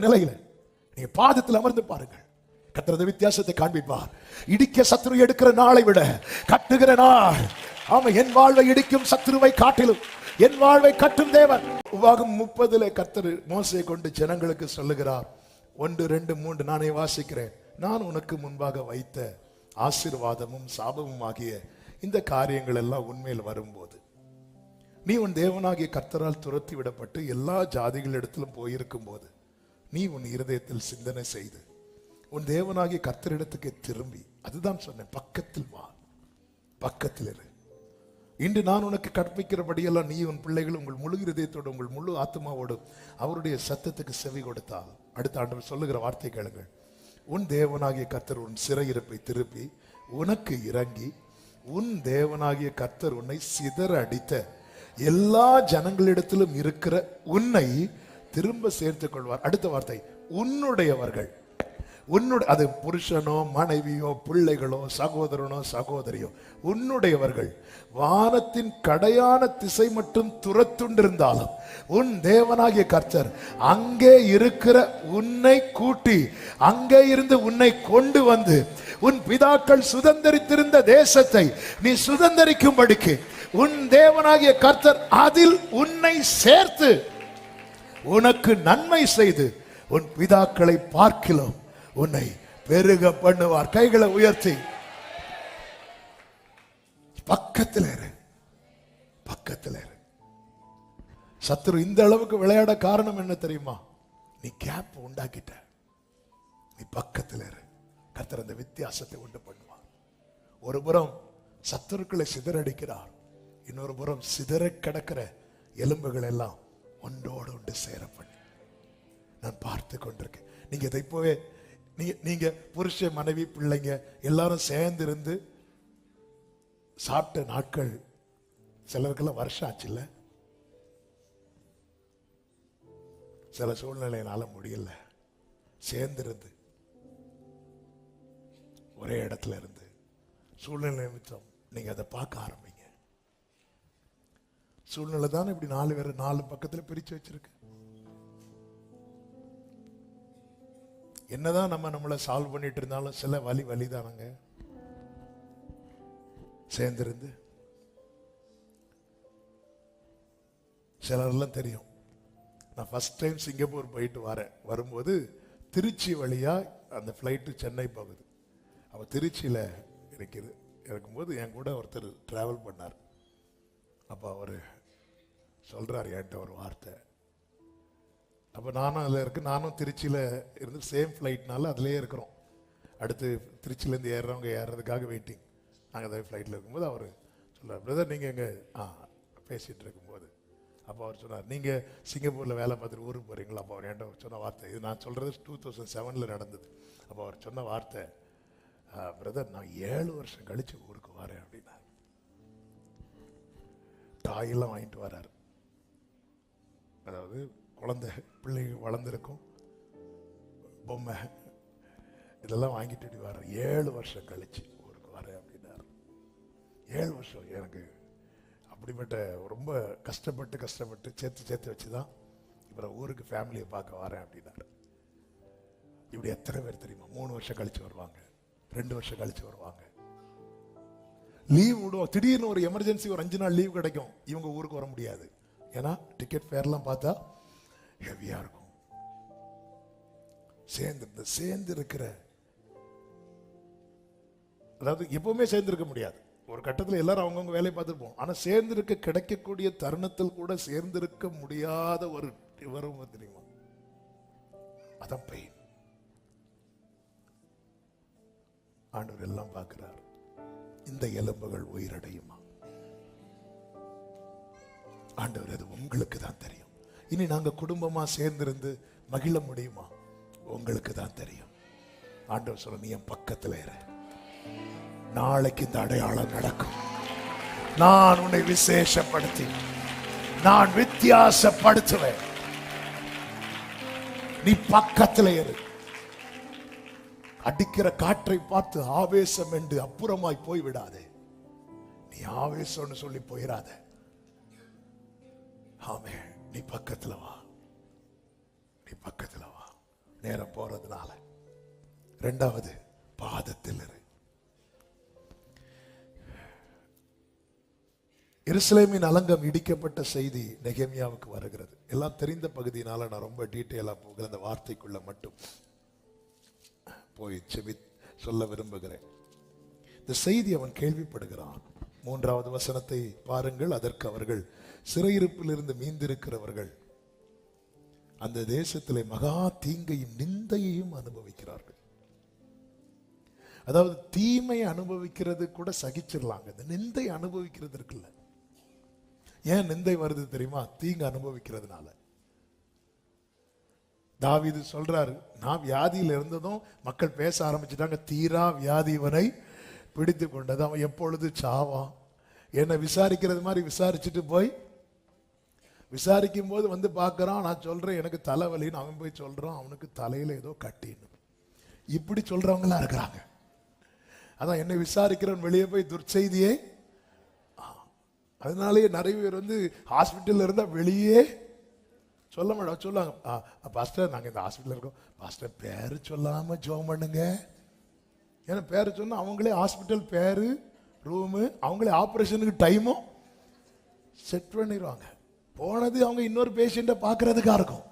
நிலையில நீங்க பாதத்தில் அமர்ந்து பாருங்கள். கர்த்தர் வித்தியாசத்தை காண்பிப்பார். இடிக்க சத்துரு எடுக்கிற நாளை விட கட்டுகிற நாள். ஆமா, என் வாழ்வை இடிக்கும் சத்துருவை காட்டிலும் என் வாழ்வை கட்டும் தேவன். உபாகம் 30 கர்த்தர் மோசேயை கொண்டு ஜனங்களுக்கு சொல்லுகிறார். 1, 2, 3 நானே வாசிக்கிறேன். நான் உனக்கு முன்பாக வைத்த ஆசீர்வாதமும் சாபமும் ஆகிய இந்த காரியங்கள் எல்லாம் உண்மையில் வரும்போது நீ உன் தேவனாகிய கர்த்தரால் துரத்தி விடப்பட்டு எல்லா ஜாதிகளிடத்திலும் போயிருக்கும் போது நீ உன் இருதயத்தில் சிந்தனை செய்து உன் தேவனாகிய கர்த்தரிடத்துக்கு திரும்பி, அதுதான் சொன்னேன், பக்கத்தில் வா, பக்கத்தில் இரு. இன்று நான் உனக்கு கற்பிக்கிறபடியெல்லாம் நீ உன் பிள்ளைகள் உங்கள் முழு இருதயத்தோடு உங்கள் முழு ஆத்மாவோடு அவருடைய சத்தத்துக்கு செவி கொடுத்தால், அடுத்த ஆண்டவர் சொல்லுகிற வார்த்தை கேளுங்கள், உன் தேவனாகிய கர்த்தர் உன் சிறையிருப்பை திருப்பி உனக்கு இறங்கி உன் தேவனாகிய கர்த்தர் உன்னை சிதற அடித்த எல்லா ஜனங்களிடத்திலும் இருக்கிற உன்னை திரும்ப சேர்த்துக் கொள்வார். அடுத்த வார்த்தை, உன்னுடையவர்கள். அது புருஷனோ மனைவியோ பிள்ளைகளோ சகோதரனோ சகோதரியோ, உன்னுடையவர்கள் வானத்தின் கடையான திசை மட்டும் துரத்துண்டிருந்தாலும் உன் தேவனாகிய கர்த்தர் அங்கே இருக்கிற உன்னை கூட்டி அங்கே இருந்து உன்னை கொண்டு வந்து உன் பிதாக்கள் சுதந்தரித்திருந்த தேசத்தை நீ சுதந்தரிக்கும்படிக்கு உன் தேவனாகிய கர்த்தர் அதில் உன்னை சேர்த்து உனக்கு நன்மை செய்து உன் பிதாக்களை பார்க்கிலும் உன்னை பெருக பண்ணுவார். கைகளை உயர்த்தி பக்கத்தில் இரு, பக்கத்தில் இரு. சத்துரு இந்த அளவுக்கு விளையாட காரணம் என்ன தெரியுமா? நீ கேப் உண்டாக்கிட்ட. நீ பக்கத்தில் இரு. கர்த்தர் அந்த வித்தியாசத்தை உண்டு பண்ணுவார். ஒரு புறம் சத்துருக்களை சிதறடிக்கிறார், இன்னொரு புறம் சிதற கிடக்கிற எலும்புகள் எல்லாம் ஒன்றோடு ஒன்று சேர பண்ணி நான் பார்த்து கொண்டிருக்கேன். நீங்க இதை இப்போவே நீங்க புருஷ மனைவி பிள்ளைங்க எல்லாரும் சேர்ந்து இருந்து சாப்பிட்ட நாட்கள் சிலருக்கெல்லாம் வருஷம் ஆச்சு இல்ல? சில சூழ்நிலையினால முடியல. சேர்ந்திருந்து ஒரே இடத்துல இருந்து சூழ்நிலை நிமித்தம் நீங்க அதை பார்க்க ஆரம்பிங்க. சூழ்நிலை தான் இப்படி 4 பேர் 4 பக்கத்துல பிரிச்சு வச்சிருக்கு. என்னதான் நம்மளை சால்வ் பண்ணிட்டு இருந்தாலும் சில வலி தானங்க. சேர்ந்திருந்து சிலரெல்லாம் தெரியும். நான் ஃபர்ஸ்ட் டைம் சிங்கப்பூர் போயிட்டு வரும்போது திருச்சி வழியா அந்த ஃப்ளைட்டு சென்னை போகுது. அவ திருச்சியில இருக்கும்போது என் கூட ஒருத்தர் டிராவல் பண்ணார். அப்போ அவர் சொல்றார் என்கிட்ட ஒரு வார்த்தை. அப்போ நானும் அதில் இருக்கு, நானும் திருச்சியில் இருந்து சேம் ஃப்ளைட்னால அதிலே இருக்கிறோம். அடுத்து திருச்சியிலேருந்து ஏறுறவங்க ஏறுறதுக்காக வெயிட்டிங். நாங்கள் அதே ஃப்ளைட்டில் இருக்கும்போது அவர் சொல்கிறார், பிரதர் நீங்கள் எங்கே பேசிகிட்டு இருக்கும்போது அப்போ அவர் சொன்னார், நீங்கள் சிங்கப்பூரில் வேலை பார்த்துட்டு ஊருக்கு போகிறீங்களா? அப்போ அவர் என்கிட்ட சொன்ன வார்த்தை, இது நான் சொல்கிறது 2007 நடந்தது. அப்போ அவர் சொன்ன வார்த்தை, பிரதர் நான் 7 வருஷம் கழித்து ஊருக்கு வரேன் அப்படின்னா. டாயெல்லாம் வாங்கிட்டு வர்றாரு. அதாவது குழந்தை பிள்ளைங்க வளர்ந்துருக்கும், பொம்மை இதெல்லாம் வாங்கிட்டு வர 7 வருஷம் கழிச்சு ஊருக்கு வரேன் அப்படின்னாரு. 7 வருஷம் எனக்கு அப்படிப்பட்ட ரொம்ப கஷ்டப்பட்டு சேர்த்து வச்சுதான் இப்போ ஊருக்கு ஃபேமிலியை பார்க்க வரேன் அப்படின்னாரு. இப்படி எத்தனை பேர் தெரியுமா? 3 வருஷம் கழிச்சு வருவாங்க, 2 வருஷம் கழிச்சு வருவாங்க. லீவ் விடுவோம், திடீர்னு ஒரு எமர்ஜென்சி ஒரு 5 நாள் லீவ் கிடைக்கும், இவங்க ஊருக்கு வர முடியாது. ஏன்னா டிக்கெட் ஃபேர்லாம் பார்த்தா ஹெவியா இருக்கும். சேர்ந்து இருக்கிற, அதாவது எப்பவுமே சேர்ந்திருக்க முடியாது. ஒரு கட்டத்தில் எல்லாரும் அவங்கவுங்க வேலையை பார்த்துருப்போம். ஆனா சேர்ந்திருக்க கிடைக்கக்கூடிய தருணத்தில் கூட சேர்ந்திருக்க முடியாத ஒரு வரும் தெரியுமா? அதான் பெயின். ஆண்டவர் எல்லாம் பார்க்கிறார். இந்த எலும்புகள் உயிரடையுமா? ஆண்டவர் அது உங்களுக்கு தான் தெரியும். இனி நாங்க குடும்பமா சேர்ந்திருந்து மகிழ முடியுமா? உங்களுக்கு தான் தெரியும். ஆண்டவர் சொல்ல, நீ என் பக்கத்துல இரு, நாளைக்கு இந்த அடையாளம் நடக்கும். நான் உன்னை விசேஷப்படுத்தி நான் வித்தியாசப்படுத்துவேன். நீ பக்கத்துல இரு. அடிக்கிற காற்றை பார்த்து ஆவேசம் என்று அப்புறமாய் போய் விடாதே. நீ ஆவேசம்னு சொல்லி போயிடாத. ஆமே, நீ பக்கத்துல வா, நீ பக்கத்துல வா. நேரம் போறதுனால. இரண்டாவது, பாதத்தில் இரு. எருசலேமின் அலங்கம் இடிக்கப்பட்ட செய்தி நெகேமியாவுக்கு வருகிறது. எல்லாம் தெரிந்த பகுதியினால நான் ரொம்ப டீட்டெயிலா போகிற அந்த வார்த்தைக்குள்ள மட்டும் போய் சொல்ல விரும்புகிறேன். இந்த செய்தி அவன் கேள்விப்படுகிறான். 3வது வசனத்தை பாருங்கள். அதற்கு அவர்கள் சிறையிருப்பில் இருந்து மீந்திருக்கிறவர்கள் அந்த தேசத்திலே மகா தீங்கையும் நிந்தையையும் அனுபவிக்கிறார்கள். அதாவது தீமையை அனுபவிக்கிறது கூட சகிச்சிடலாங்க, இந்த நிந்தை அனுபவிக்கிறது இருக்குல்ல. ஏன் நிந்தை வருது தெரியுமா? தீங்கு அனுபவிக்கிறதுனால. தாவீது சொல்றாரு, நான் வியாதியில் இருந்ததும் மக்கள் பேச ஆரம்பிச்சுட்டாங்க, தீரா வியாதி இவனை பிடித்து கொண்டது, அவன் எப்பொழுது சாவான். என்னை விசாரிக்கிறது மாதிரி விசாரிச்சுட்டு போய் விசாரிக்கும் போது வந்து பார்க்கறான், நான் சொல்றேன் எனக்கு தலைவலின்னு. அவன் போய் சொல்றான் அவனுக்கு தலையில ஏதோ கட்டின்னு. இப்படி சொல்றவங்களா இருக்கிறாங்க. அதான் என்னை விசாரிக்கிறவன் வெளியே போய் துர்ச்செய்தியே. அதனாலேயே நிறைய பேர் வந்து ஹாஸ்பிட்டல்ல இருந்தா வெளியே சொல்ல மாட்டோம். சொல்லுவாங்க, பாஸ்டர் நாங்கள் இந்த ஹாஸ்பிட்டல் இருக்கோம், பாஸ்டர் பேரு சொல்லாம ஜெபம் பண்ணுங்க. ஏன்னா பேரு சொன்னா அவங்களே ஹாஸ்பிட்டல் பேரு, ரூமு, அவங்களே ஆப்ரேஷனுக்கு டைமும் செட் பண்ணிடுவாங்க. போனது அவங்க இன்னொரு பேஷண்ட்டை பார்க்கறதுக்காக இருக்கும்.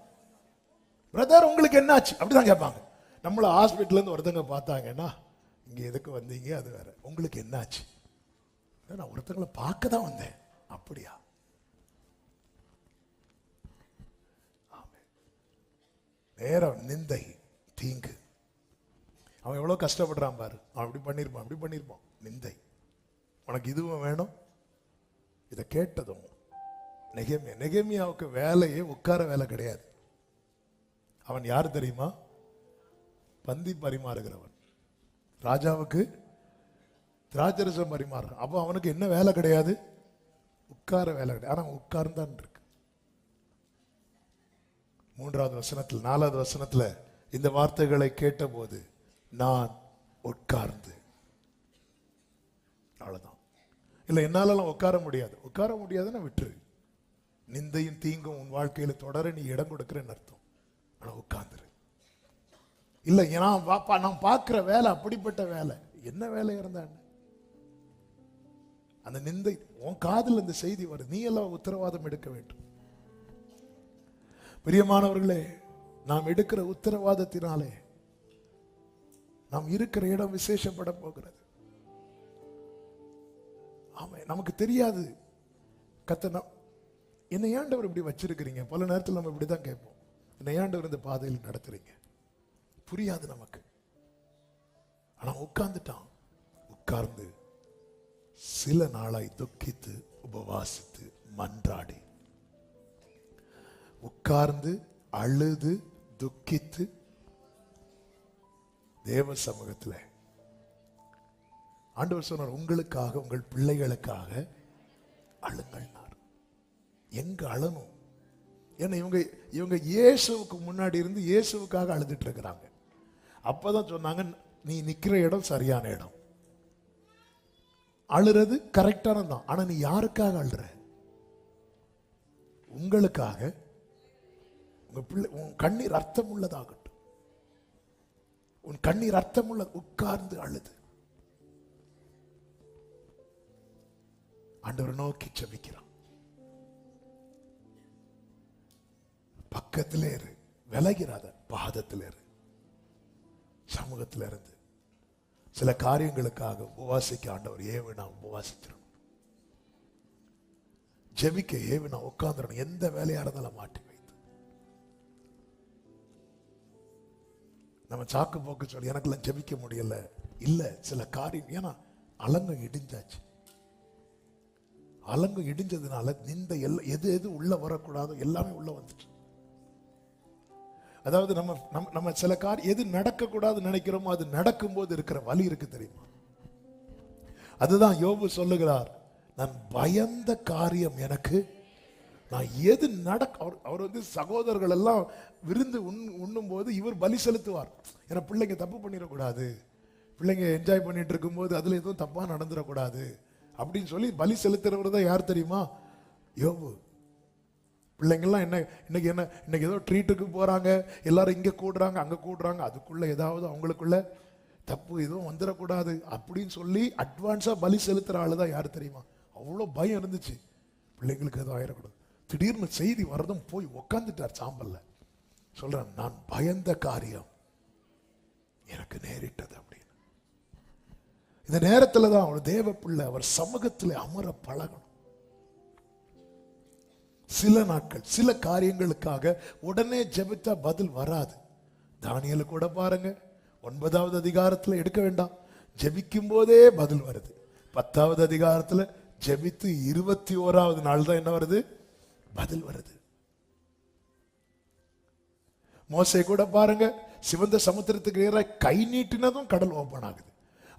பிரதர் உங்களுக்கு என்னாச்சு அப்படிதான் கேட்பாங்க. நம்மள ஹாஸ்பிட்டல்ல இருந்து ஒருத்தங்க பார்த்தாங்கன்னா, இங்க எதுக்கு வந்தீங்க அது வேற, உங்களுக்கு என்னாச்சு? நான் ஒருத்தங்களை பார்க்க தான் வந்தேன். அப்படியா? நேரம் நிந்தை, தீங்கு. அவன் எவ்வளவு கஷ்டப்படுறான் பாரு. அவன் அப்படி பண்ணிருப்பான், அப்படி பண்ணிருப்பான். நிந்தை. உனக்கு இதுவும் வேணும். இதை கேட்டதும் நெகேமியாவுக்கு வேலையே உட்கார வேலை கிடையாது. அவன் யார் தெரியுமா? பந்தி பரிமாறுகிறவன். ராஜாவுக்கு திராட்சரசம் பரிமாறுறான். அப்போ அவனுக்கு என்ன வேலை கிடையாது? உட்கார வேலை கிடையாது. ஆனா உட்கார்ந்தான் இருக்கு. 3வது வசனத்தில் 4வது வசனத்துல இந்த வார்த்தைகளை கேட்ட போது நான் உட்கார்ந்து. அவ்வளவுதான். இல்ல என்னாலலாம் உட்கார முடியாது. உட்கார முடியாதுன்னா விட்டுரு. நிந்தையும் தீங்கும் உன் வாழ்க்கையில தொடர நீ இடம் கொடுக்கிறேன்னு அர்த்தம். ஆனா உட்கார்ந்துரு. இல்ல நான் பார்க்கிற வேலை அப்படிப்பட்ட வேலை. என்ன வேலை இருந்தான்னு அந்த நிந்தை உன் காதில் இந்த செய்தி வருது, நீ எல்லாம் உத்தரவாதம் எடுக்க வேண்டும். பிரியமானவர்களே, நாம் எடுக்கிற உத்தரவாதத்தினாலே நாம் இருக்கிற இடம் விசேஷப்பட போகிறது. ஆமா, நமக்கு தெரியாது. என்னை ஆண்டவர் இப்படி வச்சிருக்கிறீங்க. பல நேரத்தில் நம்ம இப்படிதான் கேட்போம், என்னை ஆண்டவர் இந்த பாதையில் நடத்துறீங்க. புரியாது நமக்கு. ஆனா உட்கார்ந்துட்டான். உட்கார்ந்து சில நாளாய் துக்கித்து உபவாசித்து மன்றாடி, உட்கார்ந்து அழுது துக்கித்து தேவ சமூகத்தில் ஆண்டவர் சொன்னார், உங்களுக்காக உங்கள் பிள்ளைகளுக்காக அழுங்கள். எங்க அழணும்? ஏன்னா இவங்க இயேசுவுக்கு முன்னாடி இருந்து இயேசுவுக்காக அழுதுட்டு இருக்கிறாங்க. அப்பதான் சொன்னாங்க, நீ நிக்கிற இடம் சரியான இடம், அழுறது கரெக்டானதான். ஆனா நீ யாருக்காக அழுற? உங்களுக்காக. உங்க பிள்ளை, உன் கண்ணீர் அர்த்தம் உள்ளதாகட்டும். உன் கண்ணீர் அர்த்தம் உள்ள உட்கார்ந்து அழுது ஆண்டவரை நோக்கி ஜெபிக்கிறான். பக்கத்திலே இரு, விலகிறாத, பாதத்தில் இரு. சமூகத்தில் இருந்து சில காரியங்களுக்காக உபவாசிக்க ஆண்டவர் ஏவினா உபவாசிச்சிடணும். ஜெபிக்க ஏவினா உட்கார்ந்துடணும். எந்த வேலையா இருந்தாலும் மாட்டி வைத்து நம்ம சாக்கு போக்கு சொல்லி எனக்கெல்லாம் ஜெபிக்க முடியல. இல்ல, சில காரியம். ஏன்னா அலங்கம் இடிஞ்சாச்சு. அலங்கம் இடிஞ்சதுனால நிந்த எது எது உள்ள வரக்கூடாதோ எல்லாமே உள்ள வந்துச்சு. அதாவது நம்ம சில காரியம் எது நடக்க கூடாது நினைக்கிறோமோ அது நடக்கும் போது இருக்கிற வலி இருக்கு தெரியுமா? அதுதான் யோபு சொல்லுகிறார், நான் பயந்த காரியம் எனக்கு, நான் எது அவர் வந்து சகோதரர்கள் எல்லாம் விருந்து உண்ணும் போது இவர் பலி செலுத்துவார். ஏன்னா பிள்ளைங்க தப்பு பண்ணிடக்கூடாது, பிள்ளைங்க என்ஜாய் பண்ணிட்டு இருக்கும் போது அதுல எதுவும் தப்பா நடந்துடக்கூடாது அப்படின்னு சொல்லி பலி செலுத்துறவர் தான் யார் தெரியுமா? யோபு. பிள்ளைங்கள்லாம் இன்னைக்கு ஏதோ ட்ரீட்டுக்கு போறாங்க, எல்லாரும் இங்க கூடுறாங்க அங்க கூடுறாங்க, அதுக்குள்ள ஏதாவது அவங்களுக்குள்ள தப்பு எதுவும் வந்துடக்கூடாது அப்படின்னு சொல்லி அட்வான்ஸா பலி செலுத்துற ஆளுதான் யாரு தெரியுமா? அவ்வளோ பயம் இருந்துச்சு, பிள்ளைங்களுக்கு எதுவும் ஆயிடக்கூடாது. திடீர்னு செய்தி வரதும் போய் உக்காந்துட்டார் சாம்பல்ல. சொல்றேன், நான் பயந்த காரியம் எனக்கு நேரிட்டது அப்படின்னு. இந்த நேரத்துல தான் அவர் தேவ பிள்ளை அவர் சமூகத்தில் அமர பழகணும். சில நாட்கள் சில காரியங்களுக்காக உடனே ஜெபித்தா பதில் வராது. தானியேல் கூட பாருங்க, 9வது அதிகாரத்துல எடுக்க வேண்டாம், ஜெபிக்கும் போதே பதில் வருது. 10வது அதிகாரத்துல ஜெபித்து 21வது நாள் தான் என்ன வருது? பதில் வருது. மோசே கூட பாருங்க, சிவந்த சமுத்திரத்துக்கு நேராக கை நீட்டினதும் கடல் ஓபன் ஆகுது.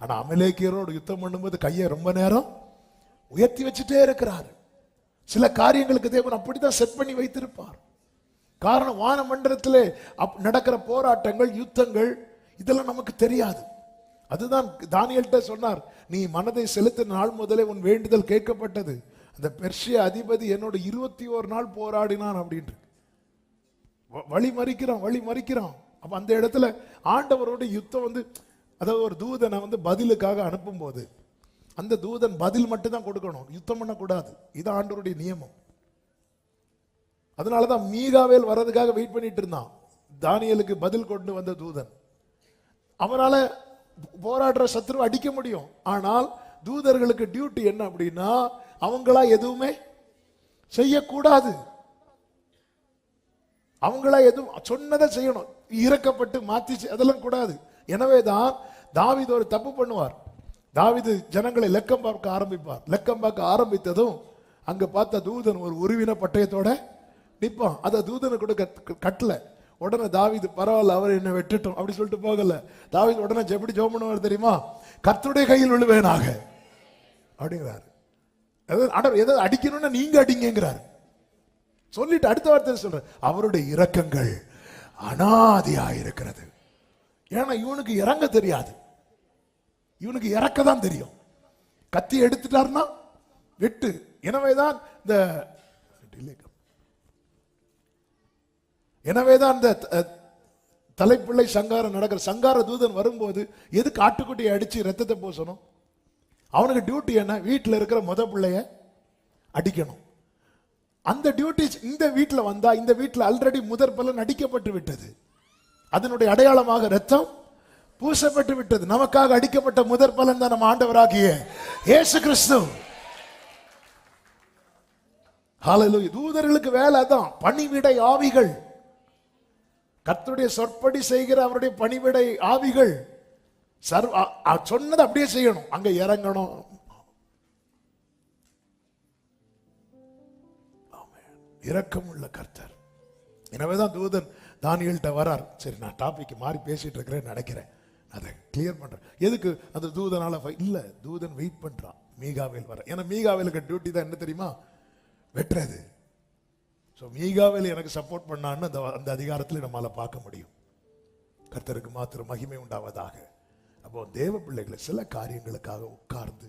ஆனா அமலேக்கியரோடு யுத்தம் பண்ணும்போது கையை ரொம்ப நேரம் உயர்த்தி வச்சுட்டே இருக்கிறாரு. சில காரியங்களுக்கு தேவன் அப்படித்தான் செட் பண்ணி வைத்திருப்பார். காரணம், வான மண்டலத்திலே நடக்கிற போராட்டங்கள், யுத்தங்கள், இதெல்லாம் நமக்கு தெரியாது. அதுதான் தானியேல்கிட்ட சொன்னார், நீ மனதை செலுத்தின நாள் முதலே உன் வேண்டுதல் கேட்கப்பட்டது. அந்த பெர்ஷிய அதிபதி என்னோட 21 நாள் போராடினான் அப்படின்ட்டு வழி மறிக்கிறான். அப்ப அந்த இடத்துல ஆண்டவரோட யுத்தம் அதாவது ஒரு தூதனை பதிலுக்காக அனுப்பும் போது அந்த தூதன் பதில் மட்டும் தான் கொடுக்கணும், யுத்தம் பண்ணக்கூடாது. இது ஆண்டவருடைய நியமம். அதனாலதான் மீகாவேல் வர்றதுக்காக வெயிட் பண்ணிட்டு இருந்தான். தானியேலுக்கு பதில் கொண்டு வந்த தூதன். அவனால போராடுற சத்ருவை அடிக்க முடியும். ஆனால் தூதர்களுக்கு டியூட்டி என்ன அப்படின்னா, அவங்களா எதுவுமே செய்யக்கூடாது. அவங்களா எதுவும் சொன்னதை செய்யணும், இறக்கப்பட்டு மாத்தி அதெல்லாம் கூடாது. எனவேதான் தாவீது ஒரு தப்பு பண்ணுவார். தாவீது ஜனங்களை லெக்கம் பார்க்க ஆரம்பிப்பார். லெக்கம் பார்க்க ஆரம்பித்ததும் அங்க பார்த்த தூதன் ஒரு உருவின பட்டயத்தோட நிற்பான். அதை தூதனை கூட கட்டல. உடனே தாவீது, பரவாயில்ல அவர் என்ன வெட்டட்டும் அப்படி சொல்லிட்டு போகல. தாவீது உடனே எப்படி ஜெபம் பண்ணுவார் தெரியுமா? கர்த்தருடைய கையில் விழுவேனாக அப்படிங்கிறாரு. எதாவது அடிக்கணும்னா நீங்க அடிங்கிறாரு. சொல்லிட்டு அடுத்த வார்த்தை சொல்ற, அவருடைய இரக்கங்கள் அனாதியா இருக்கிறது. ஏன்னா இவனுக்கு இறங்க தெரியாது, இவனுக்கு இறக்க தான் தெரியும். கத்தி எடுத்துட்டாருன்னா வெட்டு. எனவேதான் இந்த தலைப்பிள்ளை சங்காரம் நடக்கிற சங்கார தூதன் வரும்போது எதுக்கு ஆட்டுக்குட்டியை அடிச்சு ரத்தத்தை பூசணும்? அவனுக்கு டியூட்டி என்ன? வீட்டில் இருக்கிற பிள்ளைய அடிக்கணும். அந்த டியூட்டி இந்த வீட்டில் வந்தா, இந்த வீட்டில் ஆல்ரெடி முதற் பலன் அடிக்கப்பட்டு விட்டது. அதனுடைய அடையாளமாக ரத்தம் பூசப்பட்டு விட்டது. நமக்காக அடிக்கப்பட்ட முதற் பலன் தான் நம்ம ஆண்டவராகிய இயேசு கிறிஸ்து. ஹல்லேலூயா. தூதர்களுக்கு வேலை தான் பணிவிடை ஆவிகள். கர்த்தருடைய சொற்படி செய்கிற அவருடைய பணிவிடை ஆவிகள் சொன்னதை அப்படியே செய்யணும், அங்க இறங்கணும். இரக்கம் உள்ள கர்த்தர். எனவேதான் தூதன் தானியேல்கிட்ட வரார். சரி, நான் டாபிக் மாறி பேசிட்டு இருக்கிறேன் நினைக்கிறேன், அதை கிளியர் பண்றேன். எதுக்கு அந்த தூதனால இல்ல, தூதன் வெயிட் பண்றான் மீகாவேல் வர. ஏன்னா மீகாவேலுக்கு டியூட்டி தான் என்ன தெரியுமா? வெட்டுறது. ஸோ மீகாவேல் எனக்கு சப்போர்ட் பண்ணான்னு அந்த அதிகாரத்தில் நம்மளால பார்க்க முடியும். கர்த்தருக்கு மாத்திரம் மகிமை உண்டாவதாக. அப்போ தேவ பிள்ளைகளை சில காரியங்களுக்காக உட்கார்ந்து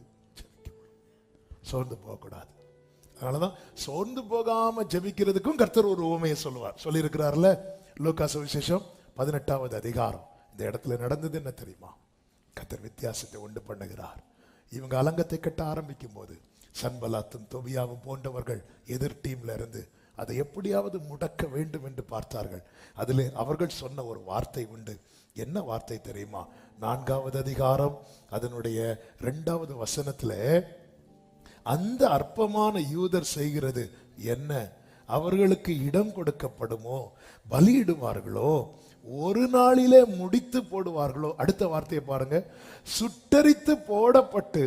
சோர்ந்து போகக்கூடாது. அதனாலதான் சோர்ந்து போகாம ஜெபிக்கிறதுக்கும் கர்த்தர் ஒரு உவமையை சொல்லுவார். சொல்லியிருக்கிறார்ல, லூக்கா சுவிசேஷம் 18வது அதிகாரம். இந்த இடத்துல நடந்தது என்ன தெரியுமா? கர்த்தர் வித்தியாசத்தை உண்டு பண்ணுகிறார். இவங்க அலங்கத்தை கட்ட ஆரம்பிக்கும் போது சன்பலாத்தும் தொபியாவும் போன்றவர்கள் எதிர் டீம்ல இருந்து அதை எப்படியாவது முடக்க வேண்டும் என்று பார்த்தார்கள். அதில் அவர்கள் சொன்ன ஒரு வார்த்தை உண்டு. என்ன வார்த்தை தெரியுமா? 4வது அதிகாரம் அதனுடைய 2வது வசனத்துல, அந்த அற்பமான யூதர் செய்கிறது என்ன? அவர்களுக்கு இடம் கொடுக்கப்படுமோ? பலியிடுவார்களோ? ஒரு நாளிலே முடித்து போடுவார்களோ? அடுத்த வார்த்தையை பாருங்க, சுட்டரித்து போடப்பட்டு